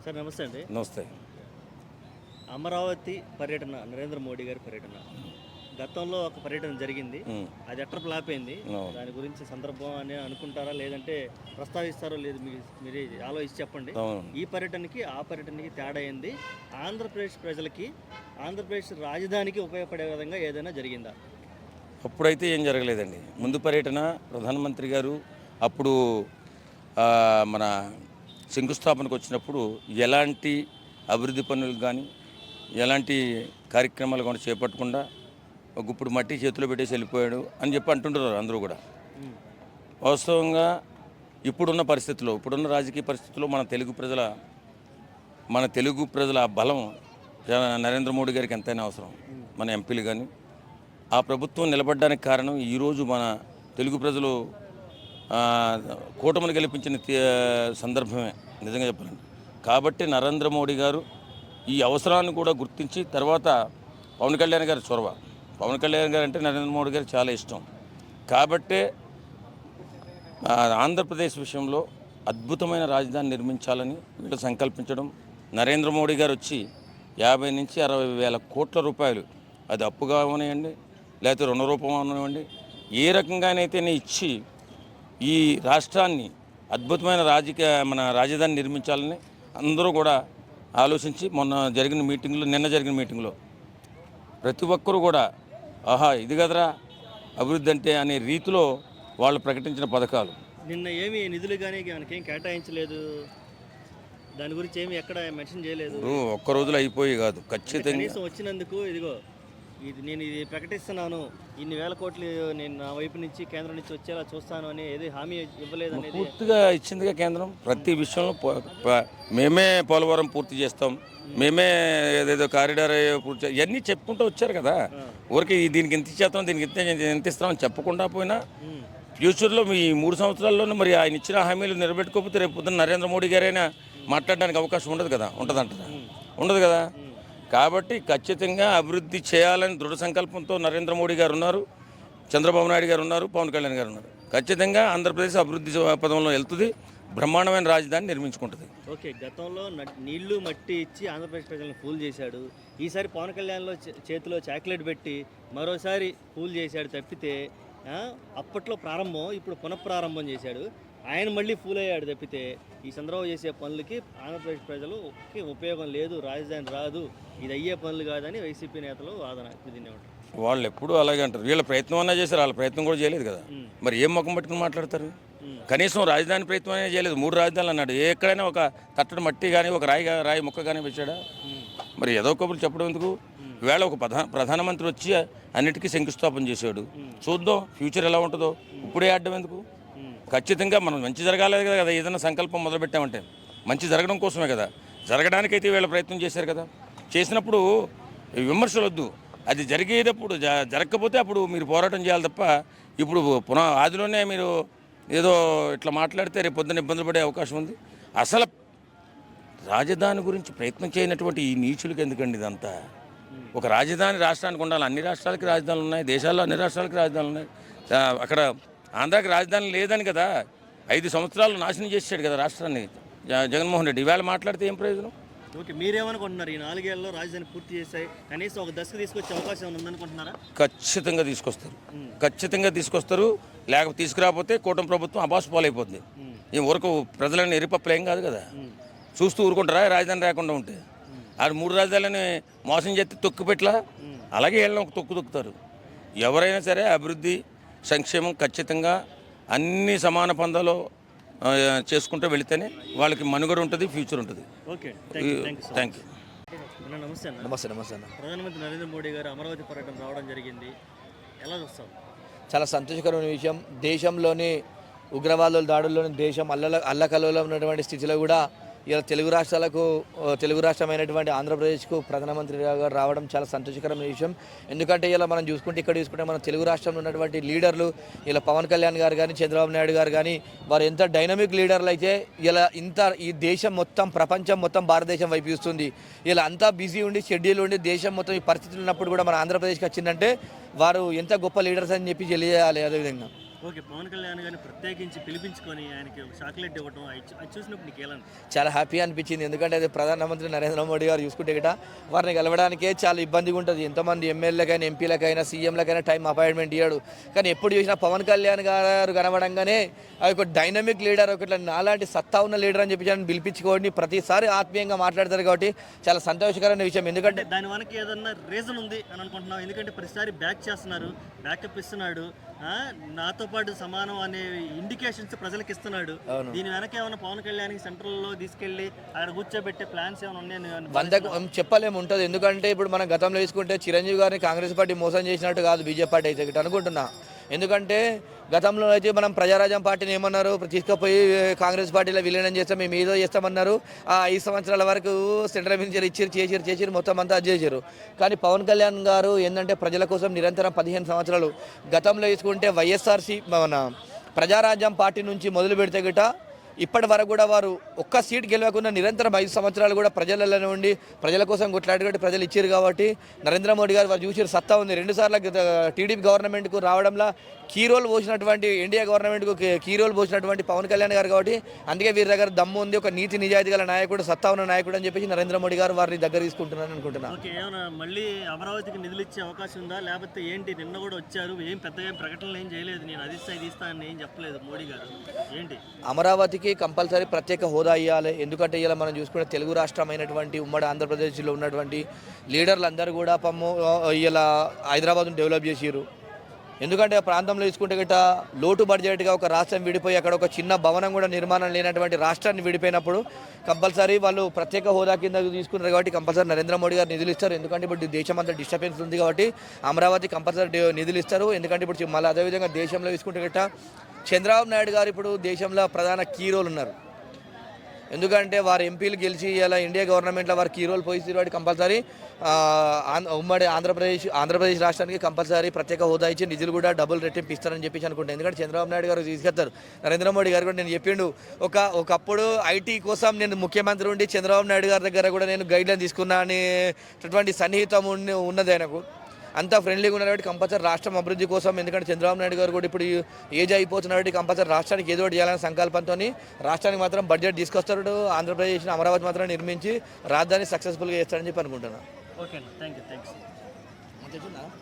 Sir నమస్తే అండి. నమస్తే. అమరావతి పర్యటన, నరేంద్ర మోడీ గారి పర్యటన గతంలో ఒక పర్యటన జరిగింది. అది ఎట్లా ఫ్లాప్ అయింది? దాని గురించి సందర్భం అని అనుకుంటారా, లేదంటే ప్రస్తావిస్తారో లేదు మీరు ఆలోచించి చెప్పండి. ఈ పర్యటనకి ఆ పర్యటనకి తేడా అయింది. ఆంధ్రప్రదేశ్ ప్రజలకి, ఆంధ్రప్రదేశ్ రాజధానికి ఉపయోగపడే విధంగా ఏదైనా జరిగిందా? అప్పుడైతే ఏం జరగలేదండి. ముందు పర్యటన ప్రధానమంత్రి గారు అప్పుడు మన శంకుస్థాపనకు వచ్చినప్పుడు ఎలాంటి అభివృద్ధి పనులు కానీ ఎలాంటి కార్యక్రమాలు కూడా చేపట్టకుండా ఒక గుప్పుడు మట్టి చేతిలో పెట్టేసి వెళ్ళిపోయాడు అని చెప్పి అంటుంటారు అందరూ కూడా. వాస్తవంగా ఇప్పుడున్న పరిస్థితుల్లో, ఇప్పుడున్న రాజకీయ పరిస్థితుల్లో మన తెలుగు ప్రజల బలం నరేంద్ర మోడీ గారికి ఎంతైనా అవసరం. మన ఎంపీలు కానీ ఆ ప్రభుత్వం నిలబడడానికి కారణం ఈరోజు మన తెలుగు ప్రజలు కూటమిని గెలిపించిన సందర్భమే నిజంగా చెప్పాలండి. కాబట్టి నరేంద్ర మోడీ గారు ఈ అవసరాన్ని కూడా గుర్తించి తర్వాత పవన్ కళ్యాణ్ గారి చొరవ, పవన్ కళ్యాణ్ గారు అంటే నరేంద్ర మోడీ గారు చాలా ఇష్టం కాబట్టే ఆంధ్రప్రదేశ్ విషయంలో అద్భుతమైన రాజధాని నిర్మించాలని వీళ్ళు సంకల్పించడం. నరేంద్ర మోడీ గారు వచ్చి 50 నుంచి 60 వేల కోట్ల రూపాయలు, అది అప్పుగా అవనివ్వండి లేకపోతే రుణ రూపం అవనివ్వండి, ఏ రకంగానైతే ఇచ్చి ఈ రాష్ట్రాన్ని అద్భుతమైన మన రాజధాని నిర్మించాలని అందరూ కూడా ఆలోచించి నిన్న జరిగిన మీటింగ్లో ప్రతి ఒక్కరూ కూడా ఆహా ఇది కదరా అభివృద్ధి అంటే అనే రీతిలో వాళ్ళు ప్రకటించిన పథకాలు. నిన్న ఏమి నిధులు కానీ మనకేం కేటాయించలేదు, దాని గురించి ఏమి ఎక్కడ మెన్షన్ చేయలేదు. ఒక్క రోజులో అయిపోయి కాదు, ఖచ్చితంగా వచ్చినందుకు ఇదిగో నేను ఇది ప్రకటిస్తున్నాను, ఇన్ని వేల కోట్లు నేను నా వైపు నుంచి కేంద్రం నుంచి వచ్చేలా చూస్తాను అని ఏది హామీ ఇవ్వలేదు అనేది పూర్తిగా ఇచ్చిందిగా కేంద్రం. ప్రతి విషయంలో మేమే పోలవరం పూర్తి చేస్తాం, మేమే ఏదేదో కారిడార్ పూర్తి ఇవన్నీ చెప్పుకుంటూ వచ్చారు కదా. ఊరికి దీనికి ఎంత ఇచ్చేస్తాం, దీనికి ఎంత ఇస్తామని చెప్పకుండా పోయినా ఫ్యూచర్లో ఈ 3 సంవత్సరాల్లోనే మరి ఆయన ఇచ్చిన హామీలు నిలబెట్టుకోకపోతే రేపు పొద్దున్న నరేంద్ర మోడీ గారైనా మాట్లాడడానికి అవకాశం ఉండదు కదా. ఉంటుందంటారా? ఉండదు కదా. కాబట్టి ఖచ్చితంగా అభివృద్ధి చేయాలని దృఢ సంకల్పంతో నరేంద్ర మోడీ గారు ఉన్నారు, చంద్రబాబు నాయుడు గారు ఉన్నారు, పవన్ కళ్యాణ్ గారు ఉన్నారు. ఖచ్చితంగా ఆంధ్రప్రదేశ్ అభివృద్ధి పదంలో వెళ్తుంది, బ్రహ్మాండమైన రాజధాని నిర్మించుకుంటుంది. ఓకే, గతంలో నీళ్లు మట్టి ఇచ్చి ఆంధ్రప్రదేశ్ ప్రజలను ఫూల్ చేశాడు. ఈసారి పవన్ కళ్యాణ్లో చేతిలో చాక్లెట్ పెట్టి మరోసారి ఫూల్ చేశాడు తప్పితే, అప్పట్లో ప్రారంభం ఇప్పుడు పునఃప్రారంభం చేశాడు. ఆయన మళ్ళీ ఫూల్ అయ్యాడు తప్పితే ఈ చంద్రబాబు చేసే పనులకి ఆంధ్రప్రదేశ్ ప్రజలకి ఉపయోగం లేదు, రాజధాని రాదు, ఇది అయ్యే పనులు కాదని వైసీపీ నేతలు వాదన. దీన్ని వాళ్ళు ఎప్పుడు అలాగే అంటారు. వీళ్ళ ప్రయత్నం అన్నా చేశారు, వాళ్ళ ప్రయత్నం కూడా చేయలేదు కదా. మరి ఏం ముఖం పట్టుకుని మాట్లాడతారు? కనీసం రాజధాని ప్రయత్నం అనేది చేయలేదు. 3 రాజధానులు అన్నాడు. ఎక్కడైనా ఒక తట్టడి మట్టి కానీ ఒక రాయి ముక్క కానీ పెట్టాడా? మరి ఏదో కబుర్లు చెప్పడం ఎందుకు? ఈవేళ ఒక ప్రధానమంత్రి వచ్చి అన్నిటికీ శంకుస్థాపన చేశాడు. చూద్దాం ఫ్యూచర్ ఎలా ఉంటుందో. ఇప్పుడే ఆడడం ఎందుకు? ఖచ్చితంగా మనం మంచి జరగాలి కదా. ఏదైనా సంకల్పం మొదలుపెట్టామంటే మంచి జరగడం కోసమే కదా. జరగడానికైతే వీళ్ళ ప్రయత్నం చేశారు కదా. చేసినప్పుడు విమర్శలు వద్దు. అది జరిగేటప్పుడు జరగకపోతే అప్పుడు మీరు పోరాటం చేయాలి తప్ప ఇప్పుడు ఆదిలోనే మీరు ఏదో ఇట్లా మాట్లాడితే రేపు పొద్దున్న ఇబ్బందులు పడే అవకాశం ఉంది. అసలు రాజధాని గురించి ప్రయత్నం చేయనటువంటి ఈ నీచులకి ఎందుకండి ఇదంతా? ఒక రాజధాని రాష్ట్రానికి ఉండాలి. అన్ని రాష్ట్రాలకి రాజధానులు ఉన్నాయి, దేశాల్లో అన్ని రాష్ట్రాలకి రాజధానులు ఉన్నాయి. అక్కడ ఆంధ్రాకి రాజధాని లేదని కదా 5 సంవత్సరాలు నాశనం చేసాడు కదా రాష్ట్రాన్ని జగన్మోహన్ రెడ్డి. ఈవేళ మాట్లాడితే ఏం ప్రయోజనం? ఓకే, మీరేమనుకుంటున్నారు? ఈ 4 ఏళ్ళలో రాజధాని పూర్తి చేస్తాయి, కనీసం ఒక దశకు తీసుకొచ్చే అవకాశం ఉందనుకుంటున్నారా? ఖచ్చితంగా తీసుకొస్తారు. లేకపోతే తీసుకురాకపోతే కూటమి ప్రభుత్వం అబాసు పాలైపోతుంది. ఈ ఊరకు ప్రజలని ఎరిపప్పులు ఏం కాదు కదా. చూస్తూ ఊరుకుంటారా రాజధాని రాకుండా ఉంటే? ఆడు 3 రాజధానులని మోసం చేస్తే తొక్కుపెట్లా అలాగే వీళ్ళని ఒక తొక్కుతారు. ఎవరైనా సరే అభివృద్ధి సంక్షేమం ఖచ్చితంగా అన్ని సమాన పందాలో చేసుకుంటూ వెళితేనే వాళ్ళకి మనుగడ ఉంటుంది, ఫ్యూచర్ ఉంటుంది. Okay, thank you. నమస్తే అన్న. ప్రధానమంత్రి నరేంద్ర మోడీ గారు అమరావతి పర్యటన రావడం జరిగింది, ఎలా చూస్తాం? చాలా సంతోషకరమైన విషయం. దేశంలోని ఉగ్రవాదుల దాడుల్లోని దేశం అల్లకల్లోలం ఉన్నటువంటి స్థితిలో కూడా ఇలా తెలుగు రాష్ట్రమైనటువంటి ఆంధ్రప్రదేశ్కు ప్రధానమంత్రి గారు రావడం చాలా సంతోషకరమైన విషయం. ఎందుకంటే ఇలా మనం ఇక్కడ చూసుకుంటే మన తెలుగు రాష్ట్రంలో ఉన్నటువంటి లీడర్లు ఇలా పవన్ కళ్యాణ్ గారు కానీ చంద్రబాబు నాయుడు గారు కానీ వారు ఎంత డైనమిక్ లీడర్లు అయితే ఇలా ఈ దేశం మొత్తం ప్రపంచం మొత్తం భారతదేశం వైపు చూస్తుంది. ఇలా అంతా బిజీ ఉండి షెడ్యూల్ ఉండి దేశం మొత్తం ఈ పరిస్థితులు ఉన్నప్పుడు కూడా మన ఆంధ్రప్రదేశ్కి వచ్చిందంటే వారు ఎంత గొప్ప లీడర్స్ అని చెప్పి తెలియజేయాలి. అదేవిధంగా ఓకే, పవన్ కళ్యాణ్ గారిని ప్రత్యేకించి పిలిపించుకొని ఆయనకి ఒక చాక్లెట్ ఇవ్వడం అది చూసినప్పుడు నీకు ఎలా అనిపించింది? చాలా హ్యాపీ అనిపించింది. ఎందుకంటే అది ప్రధానమంత్రి నరేంద్ర మోడీ గారు చూసుకుంటే గిట వారిని కలవడానికే చాలా ఇబ్బందిగా ఉంటుంది. ఎంతమంది ఎమ్మెల్యేలకైనా ఎంపీలకైనా సీఎంలకైనా టైం అపాయింట్మెంట్ ఇవ్వడు. కానీ ఎప్పుడు చూసినా పవన్ కళ్యాణ్ గారు కనబడంగానే అది ఒక డైనమిక్ లీడర్, ఒకటి నాలాంటి సత్తా ఉన్న లీడర్ అని చెప్పి పిలిపించుకోండి ప్రతిసారి ఆత్మీయంగా మాట్లాడతారు కాబట్టి చాలా సంతోషకరమైన విషయం. ఎందుకంటే దాని వెనక ఏదన్నా రీజన్ ఉంది అని అనుకుంటున్నాం. ఎందుకంటే ప్రతిసారి బ్యాక్ చేస్తున్నారు, బ్యాకప్ ఇస్తున్నాడు, నాతో పాటు సమానం అనే ఇండికేషన్స్ ప్రజలకు ఇస్తున్నాడు. దీని వెనక ఏమైనా పవన్ కళ్యాణ్ సెంట్రల్లో తీసుకెళ్లి ఆయన కూర్చోబెట్టే ప్లాన్స్ ఏమైనా ఉన్నాయని వందకు చెప్పలేము ఉంటుంది. ఎందుకంటే ఇప్పుడు మనం గతంలో తీసుకుంటే చిరంజీవి గారిని కాంగ్రెస్ పార్టీ మోసం చేసినట్టు కాదు బీజేపీ పార్టీ అయితే గిట్ట అనుకుంటున్నా. ఎందుకంటే గతంలో అయితే మనం ప్రజారాజ్యం పార్టీని ఏమన్నారు, తీసుకుపోయి కాంగ్రెస్ పార్టీలో విలీనం చేస్తాం, మేము ఏదో చేస్తామన్నారు. ఆ 5 సంవత్సరాల వరకు సెంట్రల్ మినిస్టర్ చేసిరు మొత్తం అంతా అది చేశారు. కానీ పవన్ కళ్యాణ్ గారు ఏంటంటే ప్రజల కోసం నిరంతరం 15 సంవత్సరాలు గతంలో తీసుకుంటే వైఎస్ఆర్సీ మన ప్రజారాజ్యం పార్టీ నుంచి మొదలు పెడితే గిట ఇప్పటి వరకు కూడా వారు ఒక్క సీట్ గెలవకుండా నిరంతరం 5 సంవత్సరాలు కూడా ప్రజలలో ఉండి ప్రజల కోసం కొట్లాడి ప్రజలు ఇచ్చారు. కాబట్టి నరేంద్ర మోడీ గారు వారు చూసిన సత్తా ఉంది. 2 సార్లు టీడీపీ గవర్నమెంట్కు రావడంలో కీ రోల్ పోసినటువంటి ఎన్డీఏ గవర్నమెంట్కు కీ రోల్ పోసినటువంటి పవన్ కళ్యాణ్ గారు. కాబట్టి అందుకే వీరి దగ్గర దమ్ము ఉంది, ఒక నీతి నిజాయితీ గల నాయకుడు, సత్తా ఉన్న నాయకుడు అని చెప్పేసి నరేంద్ర మోడీ గారు వారిని దగ్గర తీసుకుంటున్నారని అనుకుంటున్నాను. ఓకే, ఏమైనా మళ్ళీ అమరావతికి నిధులు ఇచ్చే అవకాశం ఉందా? లేకపోతే ఏంటి? నిన్న కూడా వచ్చారు, ఏం పెద్దగా ప్రకటనలు ఏం చేయలేదు, నేను అది ఇస్తా అని ఏం చెప్పలేదు మోడీ గారు. ఏంటి? అమరావతికి కంపల్సరీ ప్రత్యేక హోదా ఇవ్వాలి. ఎందుకంటే ఇలా మనం చూసుకుంటే తెలుగు రాష్ట్రమైనటువంటి ఉమ్మడి ఆంధ్రప్రదేశ్లో ఉన్నటువంటి లీడర్లు అందరూ కూడా ఇలా హైదరాబాద్ను డెవలప్ చేసిరు. ఎందుకంటే ఆ ప్రాంతంలో తీసుకుంటే గట్ట లోటు బడ్జెట్గా ఒక రాష్ట్రం విడిపోయి అక్కడ ఒక చిన్న భవనం కూడా నిర్మాణం లేనటువంటి రాష్ట్రాన్ని విడిపోయినప్పుడు కంపల్సరీ వాళ్ళు ప్రత్యేక హోదా కింద తీసుకున్నారు. కాబట్టి కంపల్సరీ నరేంద్ర మోడీ గారు నిధులు ఇస్తారు. ఎందుకంటే ఇప్పుడు దేశం అంతా డిస్టర్బెన్స్ ఉంది కాబట్టి అమరావతి కంపల్సరీ నిధులు ఇస్తారు. ఎందుకంటే ఇప్పుడు మళ్ళీ అదేవిధంగా దేశంలో తీసుకుంటే గట్ట చంద్రబాబు నాయుడు గారు ఇప్పుడు దేశంలో ప్రధాన కీ రోల్ ఉన్నారు. ఎందుకంటే వారు ఎంపీలు గెలిచి ఇలా ఇండియా గవర్నమెంట్లో వారు కీ రోల్ పోయిస్తారు. వాటి కంపల్సరీ ఉమ్మడి ఆంధ్రప్రదేశ్ రాష్ట్రానికి కంపల్సరీ ప్రత్యేక హోదా ఇచ్చి నిధులు కూడా డబుల్ రెట్టింపు ఇస్తారని చెప్పేసి అనుకుంటాను. ఎందుకంటే చంద్రబాబు నాయుడు గారు తీసుకెళ్తారు. నరేంద్ర మోడీ గారు కూడా నేను చెప్పిండు, ఒకప్పుడు ఐటీ కోసం నేను ముఖ్యమంత్రి ఉండి చంద్రబాబు నాయుడు గారి దగ్గర కూడా నేను గైడ్లైన్ తీసుకున్నా అనేటటువంటి సన్నిహితం ఉన్నది ఆయనకు. అంతా ఫ్రెండ్లీగా ఉన్నటువంటి కంపల్సరీ రాష్ట్రం అభివృద్ధి కోసం. ఎందుకంటే చంద్రబాబు నాయుడు గారు కూడా ఇప్పుడు ఏజ్ అయిపోతున్నటువంటి కంపల్సరీ రాష్ట్రానికి ఏదో ఒకటి చేయాలనే సంకల్పంతో రాష్ట్రానికి మాత్రం బడ్జెట్ తీసుకొస్తాడు. ఆంధ్రప్రదేశ్ అమరావతి మాత్రం నిర్మించి రాజధాని సక్సెస్ఫుల్గా చేస్తాడని చెప్పి అనుకుంటున్నాను. Okay, thank you.